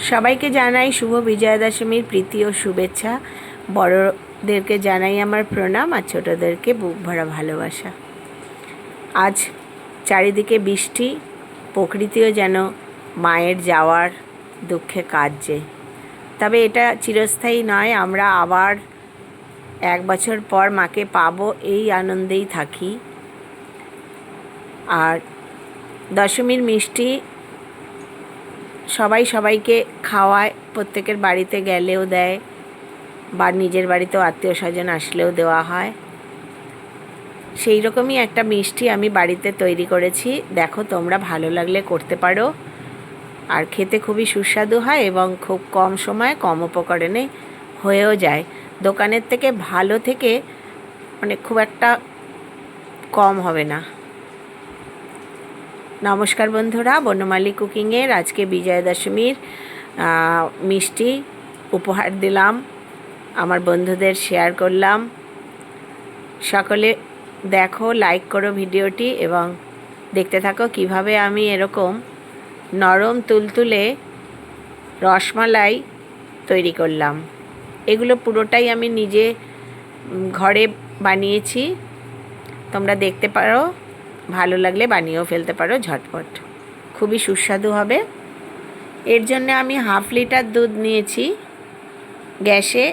সবাইকে জানাই শুভ বিজয়া দশমীর প্রীতি ও শুভেচ্ছা। বড়দেরকে জানাই আমার প্রণাম আর ছোটদেরকে বুক ভরা ভালোবাসা। আজ চারিদিকে বৃষ্টি, প্রকৃতিও যেন মায়ের যাওয়ার দুঃখে কাঁদছে। তবে এটা চিরস্থায়ী নয়, আমরা আবার 1 বছর পর মাকে পাবো এই আনন্দেই থাকি। আর দশমীর মিষ্টি সবাই সবাইকে খাওয়ায়, প্রত্যেকের বাড়িতে গেলেও দেয় বা নিজের বাড়িতেও আত্মীয় স্বজন আসলেও দেওয়া হয়। সেই রকমই একটা মিষ্টি আমি বাড়িতে তৈরি করেছি। দেখো, তোমরা ভালো লাগলে করতে পারো। আর খেতে খুবই সুস্বাদু হয় এবং খুব কম সময়ে কম উপকরণে হয়েও যায়। দোকানের থেকে ভালো থেকে মানে খুব একটা কম হবে না। নমস্কার বন্ধুরা, বনমালী কুকিংয়ের আজকে বিজয়া দশমীর মিষ্টি উপহার দিলাম, আমার বন্ধুদের শেয়ার করলাম। সকলে দেখো, লাইক করো ভিডিওটি এবং দেখতে থাকো কিভাবে আমি এরকম নরম তুলতুলে রসমালাই তৈরি করলাম। এগুলো পুরোটাই আমি নিজে ঘরে বানিয়েছি। তোমরা দেখতে পারো, ভালো লাগলে বানিয়েও ফেলতে পারো ঝটপট, খুবই সুস্বাদু হবে। এর জন্য আমি 1/2 লিটার দুধ নিয়েছি। গ্যাসে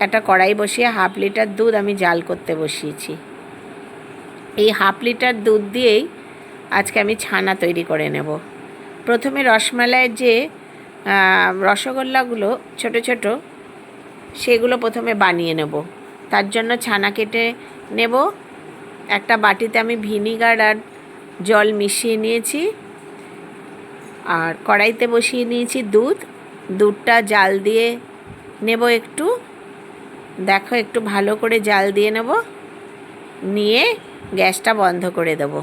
একটা কড়াই বসিয়ে 1/2 লিটার দুধ আমি জাল করতে বসিয়েছি। এই 1/2 লিটার দুধ দিয়েই আজকে আমি ছানা তৈরি করে নেব। প্রথমে রসমালাইয়ের যে রসগোল্লাগুলো ছোট ছোট, সেগুলো প্রথমে বানিয়ে নেব। তার জন্য ছানা কেটে নেব। একটা বাটিতে আমি ভিনিগার আর জল মিশিয়ে নিয়েছি আর কড়াইতে বসিয়ে নিয়েছি দুধ। দুধটা জাল দিয়ে নেব একটু। দেখো, একটু ভালো করে জাল দিয়ে নেব, নিয়ে গ্যাসটা বন্ধ করে দেব।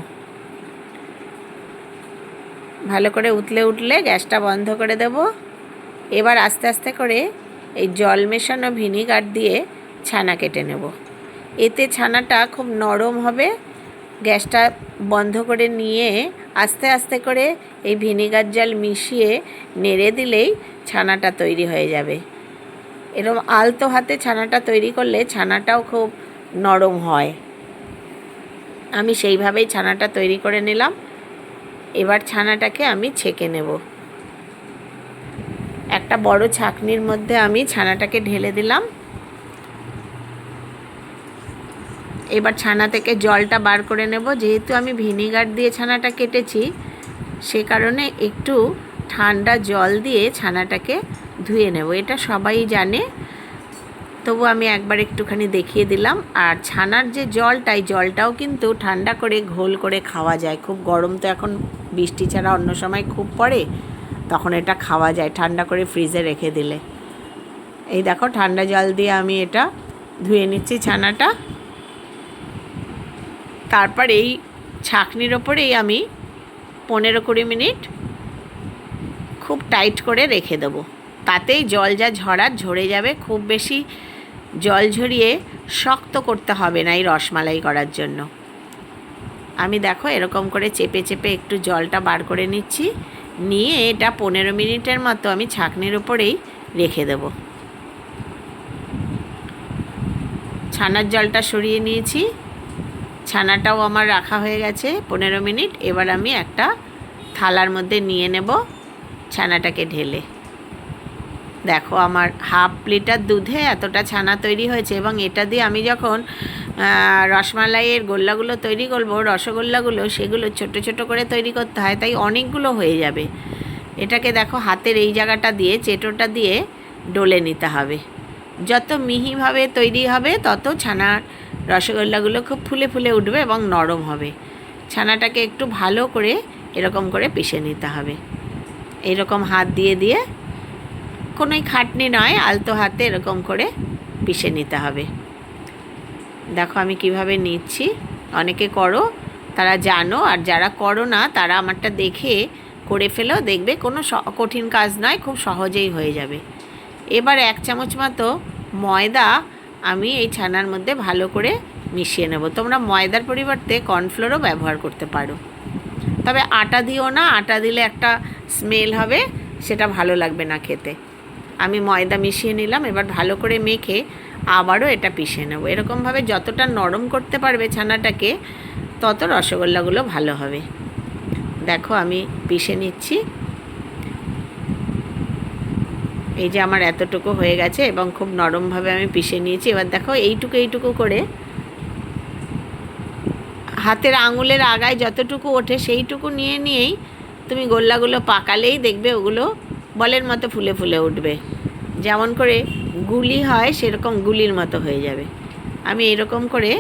ভালো করে উতলে গ্যাসটা বন্ধ করে দেব। এবার আস্তে আস্তে করে এই জল মেশানো ভিনিগার দিয়ে ছানা কেটে নেব। এতে ছানাটা খুব নরম হবে। গ্যাসটা বন্ধ করে নিয়ে আস্তে আস্তে করে এই ভিনিগার জল মিশিয়ে নেড়ে দিলেই ছানাটা তৈরি হয়ে যাবে। এরকম আলতো হাতে ছানাটা তৈরি করলে ছানাটাও খুব নরম হয়। আমি সেইভাবেই ছানাটা তৈরি করে নিলাম। এবার ছানাটাকে আমি ছেঁকে নেব। একটা বড় ছাঁকনির মধ্যে আমি ছানাটাকে ঢেলে দিলাম। এবার ছানা থেকে জলটা বার করে নেব। যেহেতু আমি ভিনিগার দিয়ে ছানাটা কেটেছি, সে কারণে একটু ঠান্ডা জল দিয়ে ছানাটাকে ধুয়ে নেব। এটা সবাই জানে, তবু আমি একবার একটুখানি দেখিয়ে দিলাম। আর ছানার যে জলটা, এই জলটাও কিন্তু ঠান্ডা করে ঘোল করে খাওয়া যায়। খুব গরম তো এখন, বৃষ্টি ছাড়া অন্য সময় খুব পড়ে, তখন এটা খাওয়া যায় ঠান্ডা করে ফ্রিজে রেখে দিলে। এই দেখো, ঠান্ডা জল দিয়ে আমি এটা ধুয়ে নিচ্ছি ছানাটা। তারপর এই ছাঁকনির ওপরেই আমি 15-20 মিনিট খুব টাইট করে রেখে দেবো। তাতেই জল যা ঝরার ঝরে যাবে। খুব বেশি জল ঝরিয়ে শক্ত করতে হবে না এই রসমালাই করার জন্য। আমি দেখো এরকম করে চেপে চেপে একটু জলটা বার করে নিচ্ছি। নিয়ে এটা 15 মিনিটের মতো আমি ছাঁকনির ওপরেই রেখে দেব। ছানার জলটা সরিয়ে নিয়েছি। ছানাটাও আমার রাখা হয়ে গেছে 15 মিনিট। এবার আমি একটা থালার মধ্যে নিয়ে নেব ছানাটাকে ঢেলে। দেখো, আমার 1/2 লিটার দুধে এতটা ছানা তৈরি হয়েছে। এবং এটা দিয়ে আমি যখন রসমালাইয়ের গোল্লাগুলো তৈরি করব, রসগোল্লাগুলো, সেগুলো ছোট ছোট করে তৈরি করতে হয়, তাই অনেকগুলো হয়ে যাবে। এটাকে দেখো, হাতের এই জায়গাটা দিয়ে, চেটোটা দিয়ে ডলে নিতে হবে। যত মিহিভাবে তৈরি হবে তত ছানার রসগোল্লাগুলো খুব ফুলে ফুলে উঠবে এবং নরম হবে। ছানাটাকে একটু ভালো করে এরকম করে পিষে নিতে হবে। এরকম হাত দিয়ে দিয়ে, কোনোই খাটনি নয়, আলতো হাতে এরকম করে পিষে নিতে হবে। দেখো আমি কিভাবে নিচ্ছি। অনেকে করো, তারা জানো, আর যারা করো না তারা আমারটা দেখে করে ফেলো। দেখবে কোনো কঠিন কাজ নয়, খুব সহজেই হয়ে যাবে। এবার 1 চামচ মতো ময়দা আমি এই ছানার মধ্যে ভালো করে মিশিয়ে নেব। তোমরা ময়দার পরিবর্তে কর্নফ্লোরও ব্যবহার করতে পারো, তবে আটা দিও না। আটা দিলে একটা স্মেল হবে, সেটা ভালো লাগবে না খেতে। আমি ময়দা মিশিয়ে নিলাম, এবার ভালো করে মেখে আবারও এটা পিষে নেব। এরকমভাবে যতটা নরম করতে পারবে ছানাটাকে, তত রসগোল্লাগুলো ভালো হবে। দেখো আমি পিষে নিচ্ছি। এই যে আমার এতটুকু হয়ে গেছে এবং খুব নরমভাবে আমি পিষে নিয়েছি। এবার দেখো এইটুকু করে হাতের আঙুলের আগায় যতটুকু ওঠে সেইটুকু নিয়েই তুমি গোল্লাগুলো পাকালেই দেখবে ওগুলো বলের মতো ফুলে ফুলে উঠবে। যেমন করে গুলি হয় সেরকম গুলির মতো হয়ে যাবে। আমি এরকম করে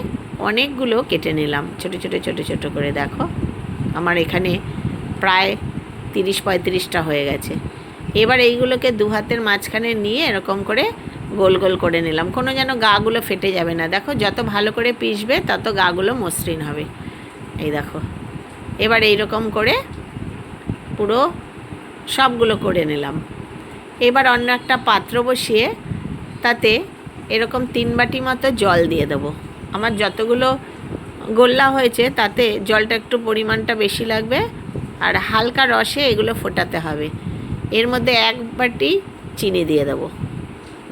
অনেকগুলো কেটে নিলাম ছোট করে। দেখো আমার এখানে প্রায় 30-35টা হয়ে গেছে। এবার এইগুলোকে দু হাতের মাঝখানে নিয়ে এরকম করে গোল গোল করে নিলাম। কোনো যেন গাগুলো ফেটে যাবে না। দেখো যত ভালো করে পিষবে তত গাগুলো মসৃণ হবে। এই দেখো এবার এইরকম করে পুরো সবগুলো করে নিলাম। এবার অন্য একটা পাত্র বসিয়ে তাতে এরকম 3 বাটি মতো জল দিয়ে দেবো। আমার যতগুলো গোল্লা হয়েছে তাতে জলটা একটু পরিমাণটা বেশি লাগবে, আর হালকা রসে এগুলো ফোটাতে হবে। এর মধ্যে 1 বাটি চিনি দিয়ে দেবো।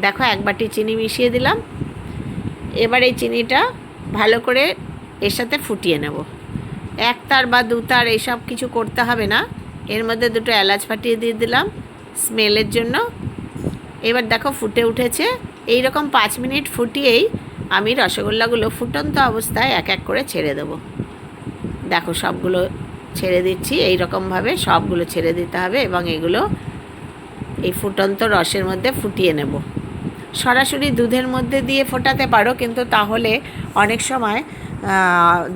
দেখো 1 বাটি চিনি মিশিয়ে দিলাম। এবার এই চিনিটা ভালো করে এর সাথে ফুটিয়ে নেব। 1 তার বা 2 তার এইসব কিছু করতে হবে না। এর মধ্যে 2টো এলাচ ফাটিয়ে দিয়ে দিলাম স্মেলের জন্য। এবার দেখো ফুটে উঠেছে। এই রকম 5 মিনিট ফুটিয়েই আমি রসগোল্লাগুলো ফুটন্ত অবস্থায় এক এক করে ছেড়ে দেবো। দেখো সবগুলো ছেড়ে দিচ্ছি। এই রকমভাবে সবগুলো ছেড়ে দিতে হবে এবং এগুলো এই ফুটন্ত রসের মধ্যে ফুটিয়ে নেব। সরাসরি দুধের মধ্যে দিয়ে ফোটাতে পারো, কিন্তু তাহলে অনেক সময়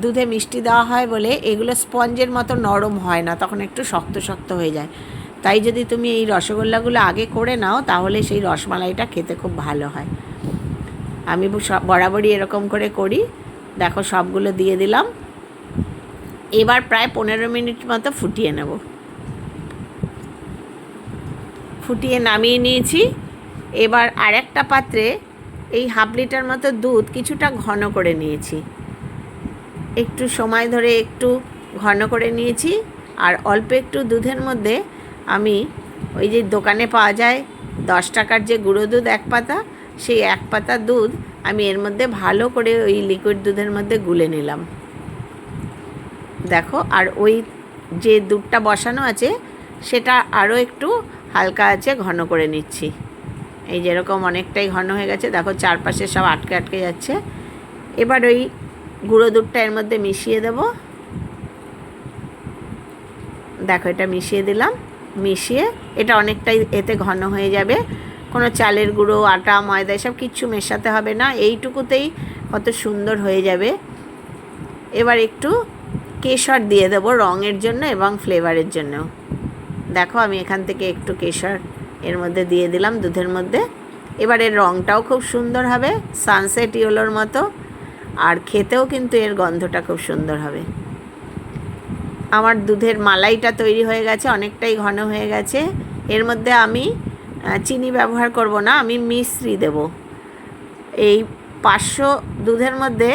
দুধে মিষ্টি দেওয়া হয় বলে এগুলো স্পঞ্জের মতো নরম হয় না, তখন একটু শক্ত শক্ত হয়ে যায়। তাই যদি তুমি এই রসগোল্লাগুলো আগে করে নাও তাহলে সেই রসমালাইটা খেতে খুব ভালো হয়। আমি বরাবরই এরকম করে করি। দেখো সবগুলো দিয়ে দিলাম। এবার প্রায় 15 মিনিট মতো ফুটিয়ে নেব। ফুটিয়ে নামিয়ে নিয়েছি। এবার আরেকটা পাত্রে এই হাফ লিটার মতো দুধ কিছুটা ঘন করে নিয়েছি। একটু সময় ধরে একটু ঘন করে নিয়েছি। আর অল্প একটু দুধের মধ্যে আমি ওই যে দোকানে পাওয়া যায় 10 টাকার যে গুঁড়ো দুধ 1 পাতা, সেই 1 পাতা দুধ আমি এর মধ্যে ভালো করে ওই লিকুইড দুধের মধ্যে গুলে নিলাম। দেখো আর ওই যে দুধটা বসানো আছে সেটা আরও একটু হালকা আছে ঘন করে নিচ্ছি। এই যেরকম অনেকটাই ঘন হয়ে গেছে। দেখো চারপাশে সব আটকে আটকে যাচ্ছে। এবার ওই গুঁড়ো দুধটা এর মধ্যে মিশিয়ে দেব। দেখো এটা মিশিয়ে দিলাম। মিশিয়ে এটা অনেকটাই এতে ঘন হয়ে যাবে। কোনো চালের গুঁড়ো, আটা, ময়দা এসব কিচ্ছু মেশাতে হবে না। এইটুকুতেই কত সুন্দর হয়ে যাবে। এবার একটু কেশর দিয়ে দেবো রঙের জন্য এবং ফ্লেভারের জন্য। দেখো আমি এখান থেকে একটু কেশর এর মধ্যে দিয়ে দিলাম দুধের মধ্যে। এবার এর রঙটাও খুব সুন্দর হবে, সানসেট ইয়েলোর মতো, আর খেতেও কিন্তু এর গন্ধটা খুব সুন্দর হবে। আমার দুধের মালাইটা তৈরি হয়ে গেছে, অনেকটাই ঘন হয়ে গেছে। এর মধ্যে আমি চিনি ব্যবহার করব না, আমি মিশ্রি দেব। এই 500 দুধের মধ্যে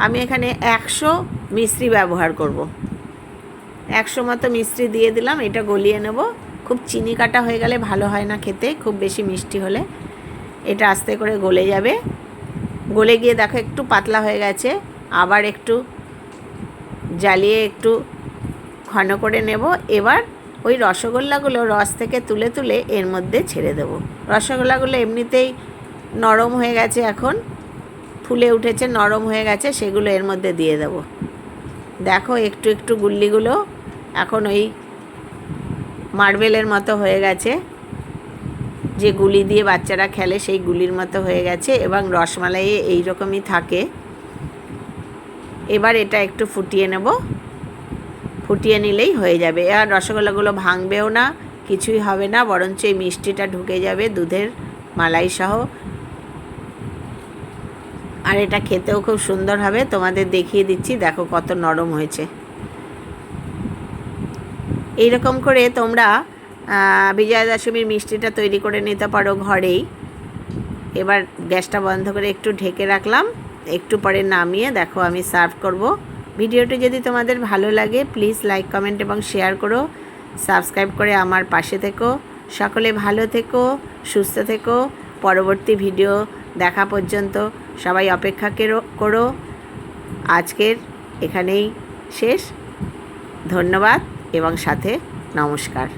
আমি এখানে 100 মিশ্রি ব্যবহার করব। 100 মতো মিশ্রি দিয়ে দিলাম। এটা গলিয়ে নেব। খুব চিনি কাটা হয়ে গেলে ভালো হয় না খেতে, খুব বেশি মিষ্টি হলে। এটা আস্তে করে গলে যাবে। গলে গিয়ে দেখো একটু পাতলা হয়ে গেছে। আবার একটু জ্বালিয়ে একটু ঘন করে নেব। এবার ওই রসগোল্লাগুলো রস থেকে তুলে তুলে এর মধ্যে ছেড়ে দেব। রসগোল্লাগুলো এমনিতেই নরম হয়ে গেছে, এখন ফুলে উঠেছে, নরম হয়ে গেছে, সেগুলো এর মধ্যে দিয়ে দেব। দেখো একটু একটু গুল্লিগুলো এখন ওই মার্বেলের মতো হয়ে গেছে, যে গুলি দিয়ে বাচ্চারা খেলে সেই গুলির মতো হয়ে গেছে এবং রসমালাই এই রকমই থাকে। এবার এটা একটু ফুটিয়ে নেব। ফুটিয়ে নিলেই হয়ে যাবে। আর রসগোল্লাগুলো ভাঙবেও না, কিছুই হবে না, বরঞ্চ এই মিষ্টিটা ঢুকে যাবে দুধের মালাই সহ। আর এটা খেতেও খুব সুন্দর হবে। তোমাদের দেখিয়ে দিচ্ছি, দেখো কত নরম হয়েছে। এইরকম করে তোমরা বিজয়া দশমীর মিষ্টিটা তৈরি করে নিতে পারো ঘরেই। এবার গ্যাসটা বন্ধ করে একটু ঢেকে রাখলাম। একটু পরে নামিয়ে দেখো আমি সার্ভ করব। ভিডিওটি যদি তোমাদের ভালো লাগে প্লিজ লাইক, কমেন্ট এবং শেয়ার করো। সাবস্ক্রাইব করে আমার পাশে থেকো। সকলে ভালো থেকো, সুস্থ থেকো। পরবর্তী ভিডিও দেখা পর্যন্ত সবাই অপেক্ষা করো। আজকের এখানেই শেষ। ধন্যবাদ এবং সাথে নমস্কার।